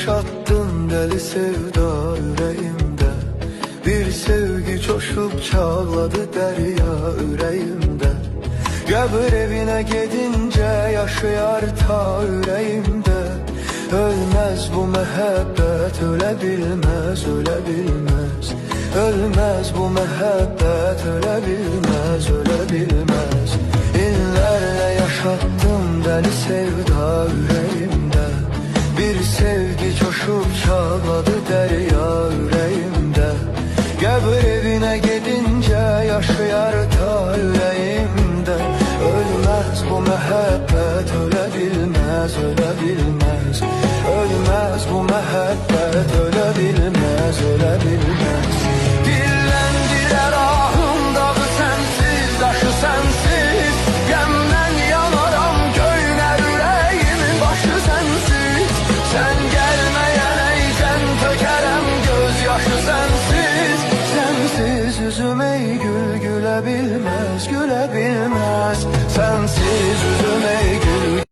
yaşattın deli sevda yüreğimde. Bir sevgi coşup çağladı derya yüreğimde. Qəbir evine gidince yaşayar ta yüreğimde. Ölmez bu mehabbet, öle bilmez, öle bilmez. Ölmez bu mehabbet, öle bilmez, öle bilmez. İllerle yaşattım deli sevda yüreğimde. Bir sevgi coşup çağladı derya yüreğimde. Qəbir evine gidince yaşayar ta yüreğimde. Ölmez bu mehabbet, öle bilmez, öle bilmez. Ölmez bu mehabbet, öle bilmez, öle bilmez. Dillen dile rahımda bu sensiz, daşı sensiz. Gemden yanaram, köyner yüreğimin başı sensiz. Sen gelmeyene tökerem gözyaşı sensiz. Sensiz yüzüm ey gül gülebilmez, gülebilmez. Sensiz yüzüm ey